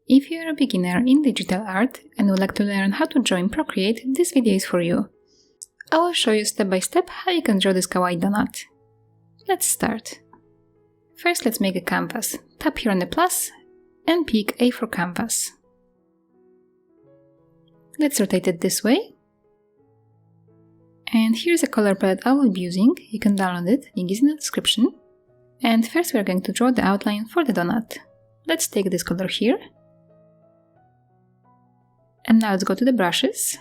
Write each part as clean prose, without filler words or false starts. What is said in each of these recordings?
If you are a beginner in digital art and would like to learn how to draw in Procreate, this video is for you. I will show you step by step how you can draw this kawaii donut. Let's start. First, let's make a canvas. Tap here on the plus and pick A for canvas. Let's rotate it this way. And here's a color palette I will be using. You can download it, link is in the description. And first we are going to draw the outline for the donut. Let's take this color here. And now let's go to the brushes.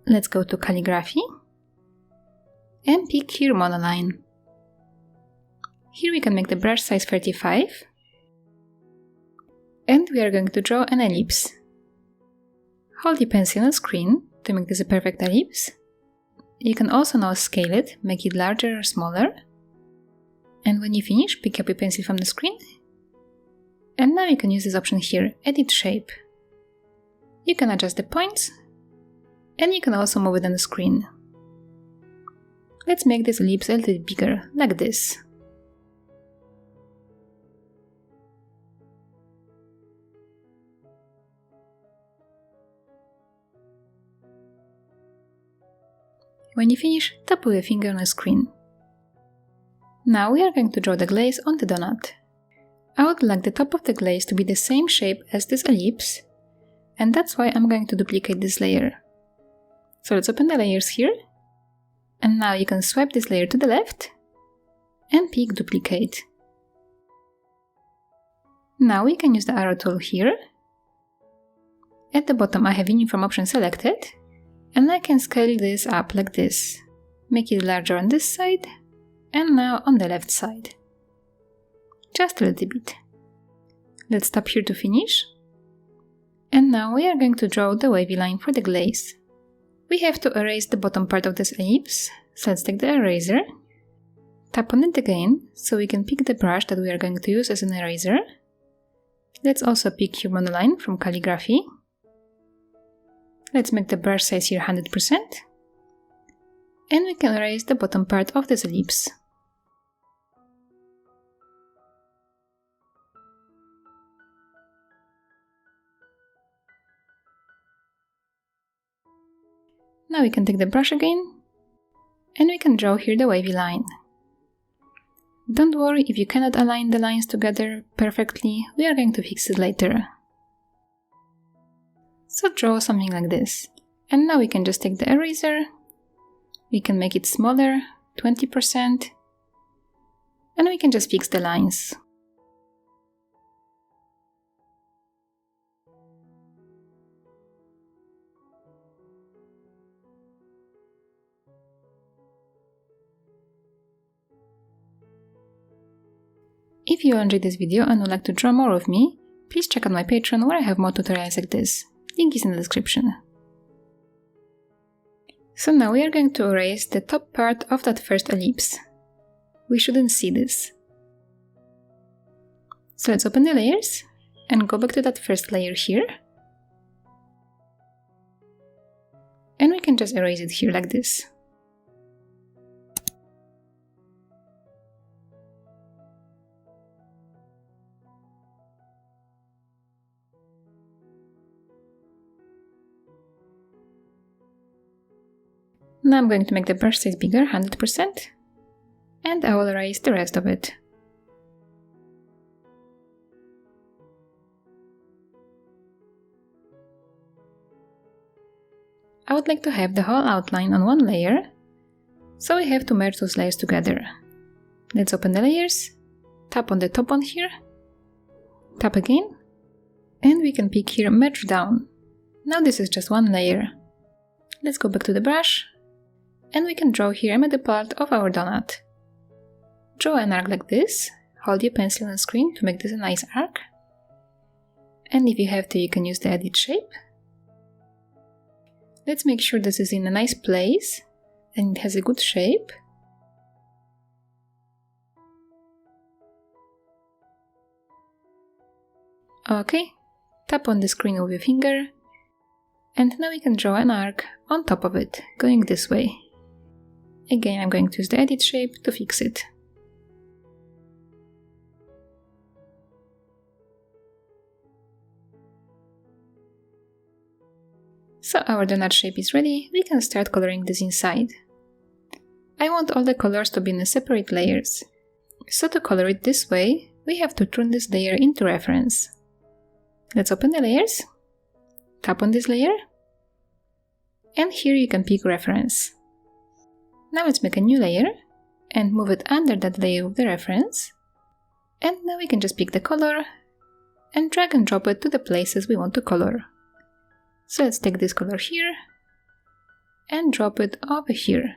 Let's go to calligraphy. And pick here monoline. Here we can make the brush size 35. And we are going to draw an ellipse. Hold the pencil on screen to make this a perfect ellipse. You can also now scale it, make it larger or smaller. And when you finish, pick up your pencil from the screen. And now you can use this option here, Edit Shape. You can adjust the points, and you can also move it on the screen. Let's make this ellipse a little bit bigger, like this. When you finish, tap with your finger on the screen. Now we are going to draw the glaze on the donut. I would like the top of the glaze to be the same shape as this ellipse, and that's why I'm going to duplicate this layer. So let's open the layers here, and now you can swipe this layer to the left and pick duplicate. Now we can use the arrow tool here. At the bottom I have uniform option selected, and I can scale this up like this. Make it larger on this side, and now on the left side. Just a little bit. Let's stop here to finish. And now we are going to draw the wavy line for the glaze. We have to erase the bottom part of this ellipse, so let's take the eraser. Tap on it again, so we can pick the brush that we are going to use as an eraser. Let's also pick your monoline from calligraphy. Let's make the brush size here 100%. And we can erase the bottom part of this ellipse. Now we can take the brush again, and we can draw here the wavy line. Don't worry if you cannot align the lines together perfectly, we are going to fix it later. So draw something like this. And now we can just take the eraser, we can make it smaller, 20%, and we can just fix the lines. If you enjoyed this video and would like to draw more of me, please check out my Patreon where I have more tutorials like this. Link is in the description. So now we are going to erase the top part of that first ellipse. We shouldn't see this. So let's open the layers and go back to that first layer here. And we can just erase it here like this. Now I'm going to make the brush size bigger, 100%, and I will erase the rest of it. I would like to have the whole outline on one layer, so we have to merge those layers together. Let's open the layers, tap on the top one here, tap again, and we can pick here Merge Down. Now this is just one layer. Let's go back to the brush. And we can draw here a middle part of our donut. Draw an arc like this, hold your pencil on the screen to make this a nice arc. And if you have to, you can use the Edit Shape. Let's make sure this is in a nice place and it has a good shape. Okay, tap on the screen with your finger. And now we can draw an arc on top of it, going this way. Again, I'm going to use the Edit Shape to fix it. So our donut shape is ready, we can start coloring this inside. I want all the colors to be in separate layers. So to color it this way, we have to turn this layer into reference. Let's open the layers, tap on this layer, and here you can pick reference. Now let's make a new layer and move it under that layer of the reference. And now we can just pick the color and drag and drop it to the places we want to color. So let's take this color here and drop it over here.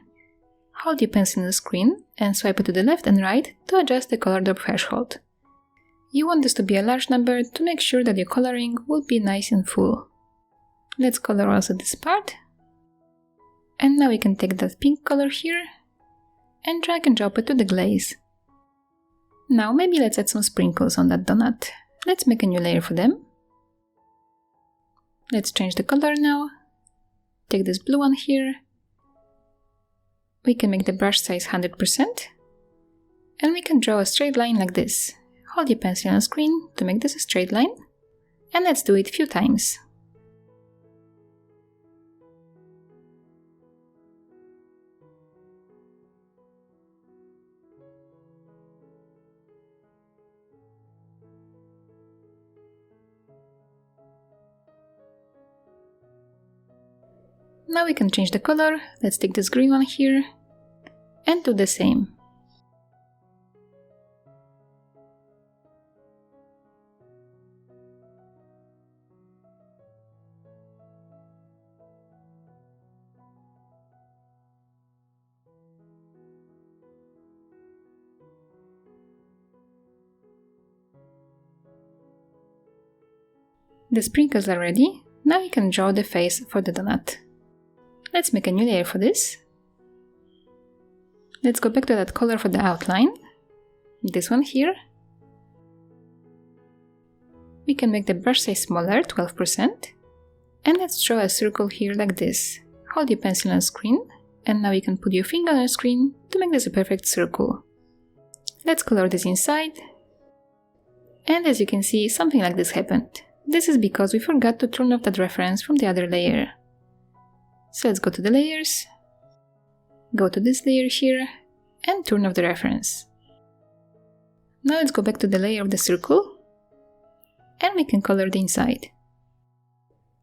Hold your pencil on the screen and swipe it to the left and right to adjust the color drop threshold. You want this to be a large number to make sure that your coloring will be nice and full. Let's color also this part. And now we can take that pink color here and drag and drop it to the glaze. Now maybe let's add some sprinkles on that donut. Let's make a new layer for them. Let's change the color now. Take this blue one here. We can make the brush size 100%. And we can draw a straight line like this. Hold your pencil on the screen to make this a straight line. And let's do it a few times. Now we can change the color. Let's take this green one here and do the same. The sprinkles are ready. Now we can draw the face for the donut. Let's make a new layer for this. Let's go back to that color for the outline. This one here. We can make the brush size smaller, 12%. And let's draw a circle here like this. Hold your pencil on the screen. And now you can put your finger on the screen to make this a perfect circle. Let's color this inside. And as you can see, something like this happened. This is because we forgot to turn off that reference from the other layer. So let's go to the layers, go to this layer here, and turn off the reference. Now let's go back to the layer of the circle, and we can color the inside.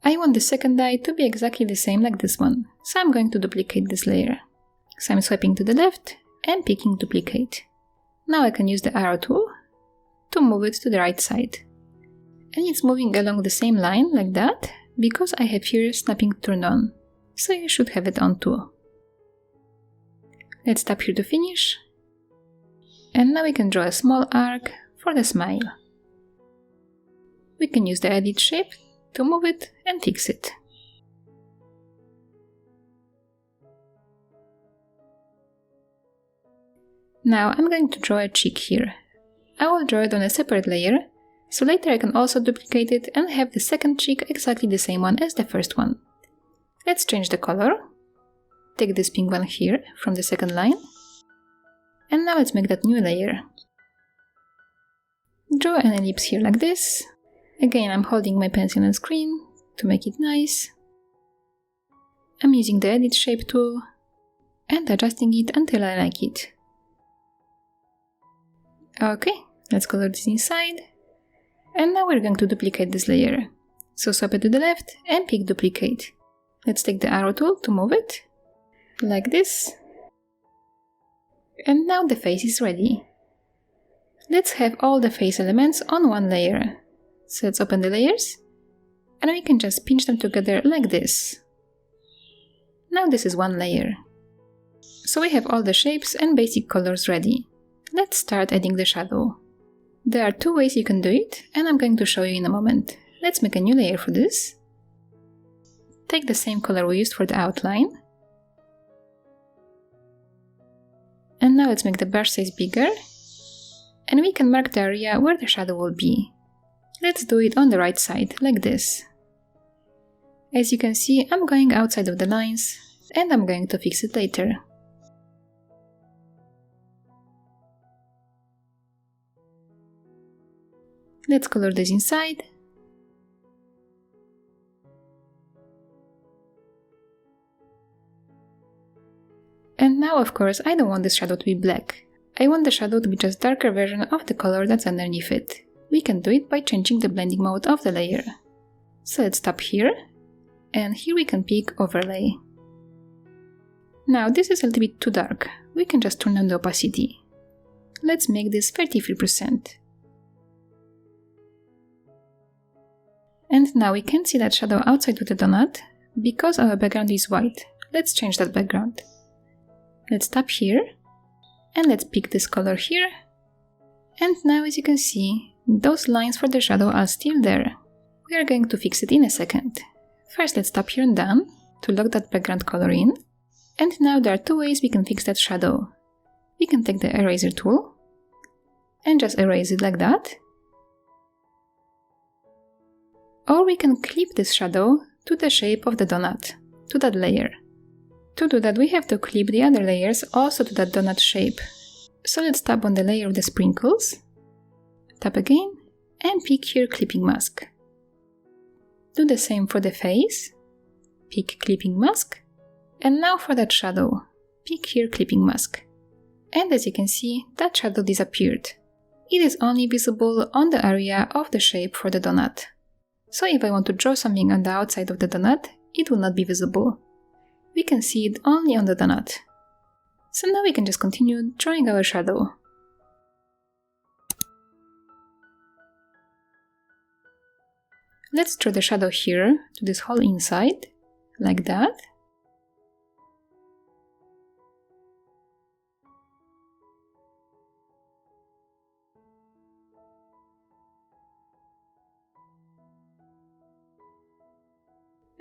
I want the second eye to be exactly the same like this one, so I'm going to duplicate this layer. So I'm swiping to the left and picking duplicate. Now I can use the arrow tool to move it to the right side. And it's moving along the same line like that, because I have here snapping turned on. So you should have it on too. Let's tap here to finish. And now we can draw a small arc for the smile. We can use the edit shape to move it and fix it. Now I'm going to draw a cheek here. I will draw it on a separate layer, so later I can also duplicate it and have the second cheek exactly the same one as the first one. Let's change the color. Take this pink one here from the second line. And now let's make that new layer. Draw an ellipse here like this. Again, I'm holding my pencil on the screen to make it nice. I'm using the edit shape tool and adjusting it until I like it. Okay, let's color this inside. And now we're going to duplicate this layer. So swap it to the left and pick duplicate. Let's take the arrow tool to move it, like this. And now the face is ready. Let's have all the face elements on one layer. So let's open the layers, and we can just pinch them together like this. Now this is one layer. So we have all the shapes and basic colors ready. Let's start adding the shadow. There are two ways you can do it, and I'm going to show you in a moment. Let's make a new layer for this. Take the same color we used for the outline. And now let's make the brush size bigger. And we can mark the area where the shadow will be. Let's do it on the right side, like this. As you can see, I'm going outside of the lines, and I'm going to fix it later. Let's color this inside. Now, of course, I don't want this shadow to be black. I want the shadow to be just darker version of the color that's underneath it. We can do it by changing the blending mode of the layer. So let's tap here, and here we can pick overlay. Now this is a little bit too dark. We can just turn on the opacity. Let's make this 33%. And now we can see that shadow outside of the donut because our background is white. Let's change that background. Let's tap here, and let's pick this color here. And now, as you can see, those lines for the shadow are still there. We are going to fix it in a second. First, let's tap here and done to lock that background color in. And now there are two ways we can fix that shadow. We can take the eraser tool and just erase it like that. Or we can clip this shadow to the shape of the donut, to that layer. To do that, we have to clip the other layers also to that donut shape. So let's tap on the layer with the sprinkles, tap again, and pick here clipping mask. Do the same for the face, pick clipping mask, and now for that shadow, pick here clipping mask. And as you can see, that shadow disappeared. It is only visible on the area of the shape for the donut. So if I want to draw something on the outside of the donut, it will not be visible. We can see it only on the donut. So now we can just continue drawing our shadow. Let's draw the shadow here to this whole inside, like that.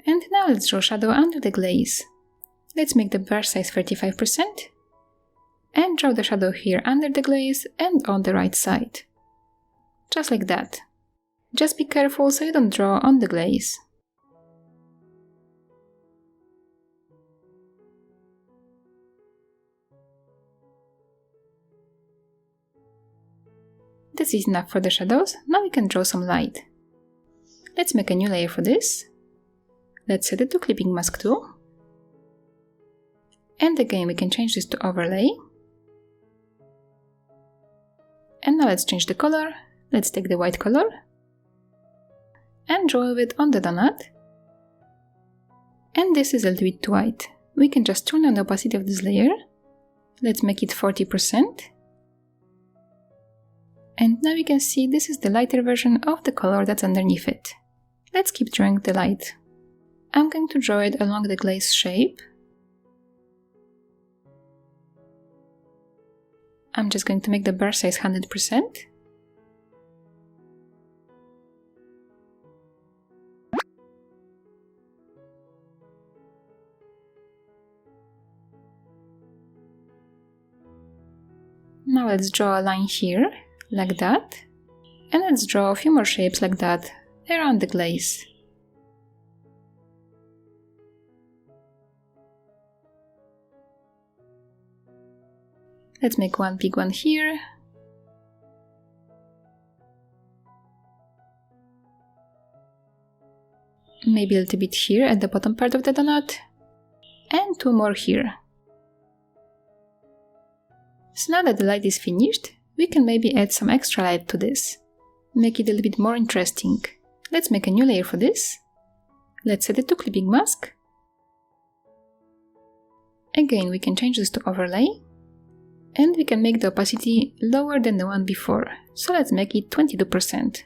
And now let's draw shadow under the glaze. Let's make the brush size 35% and draw the shadow here under the glaze and on the right side. Just like that. Just be careful so you don't draw on the glaze. This is enough for the shadows. Now we can draw some light. Let's make a new layer for this. Let's set it to clipping mask 2. And again we can change this to overlay. And now let's change the color. Let's take the white color and draw it on the donut. And this is a little bit too white. We can just turn on the opacity of this layer. Let's make it 40%. And now we can see this is the lighter version of the color that's underneath it. Let's keep drawing the light. I'm going to draw it along the glaze shape. I'm just going to make the brush size 100%. Now let's draw a line here, like that. And let's draw a few more shapes like that around the glaze. Let's make one big one here. Maybe a little bit here at the bottom part of the donut. And two more here. So now that the light is finished, we can maybe add some extra light to this. Make it a little bit more interesting. Let's make a new layer for this. Let's set it to clipping mask. Again, we can change this to overlay. And we can make the opacity lower than the one before, so let's make it 22%.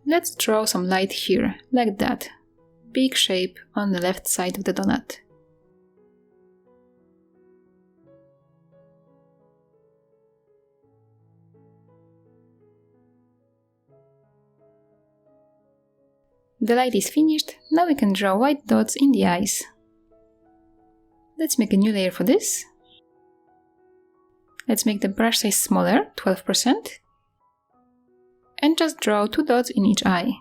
Let's draw some light here, like that. Big shape on the left side of the donut. The light is finished, now we can draw white dots in the eyes. Let's make a new layer for this. Let's make the brush size smaller, 12%. And just draw two dots in each eye.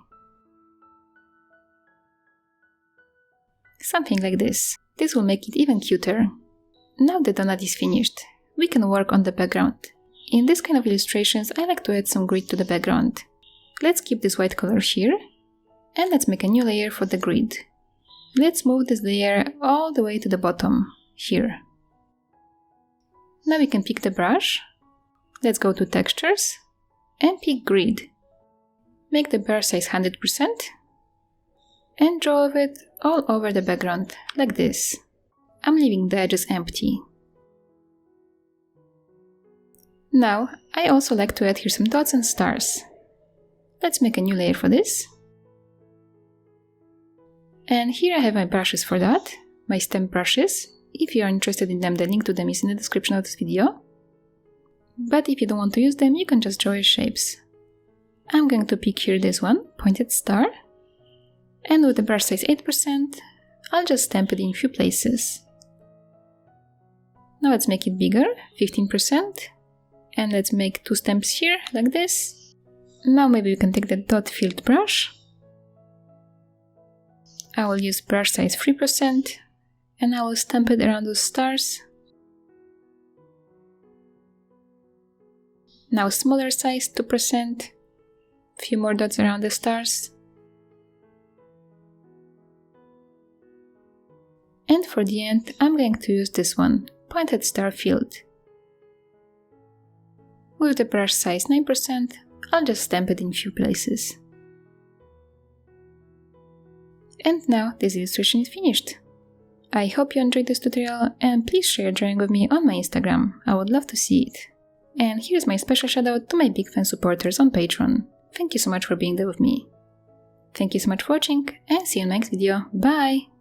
Something like this. This will make it even cuter. Now the donut is finished. We can work on the background. In this kind of illustrations, I like to add some grid to the background. Let's keep this white color here. And let's make a new layer for the grid. let's move this layer all the way to the bottom, here. Now we can pick the brush. Let's go to Textures and pick Grid. Make the brush size 100% and draw it all over the background, like this. I'm leaving the edges empty. Now, I also like to add here some dots and stars. Let's make a new layer for this. And here I have my brushes for that, my stamp brushes. If you are interested in them, the link to them is in the description of this video. But if you don't want to use them, you can just draw your shapes. I'm going to pick here this one, pointed star. And with the brush size 8%, I'll just stamp it in a few places. Now let's make it bigger, 15%. And let's make 2 stamps here, like this. Now maybe we can take the dot filled brush. I will use brush size 3%. And I will stamp it around those stars. Now smaller size, 2%. Few more dots around the stars. And for the end, I'm going to use this one, pointed star filled. With the brush size 9%, I'll just stamp it in a few places. And now this illustration is finished. I hope you enjoyed this tutorial and please share your drawing with me on my Instagram, I would love to see it. And here's my special shout out to my big fan supporters on Patreon. Thank you so much for being there with me. Thank you so much for watching and see you in the next video. Bye!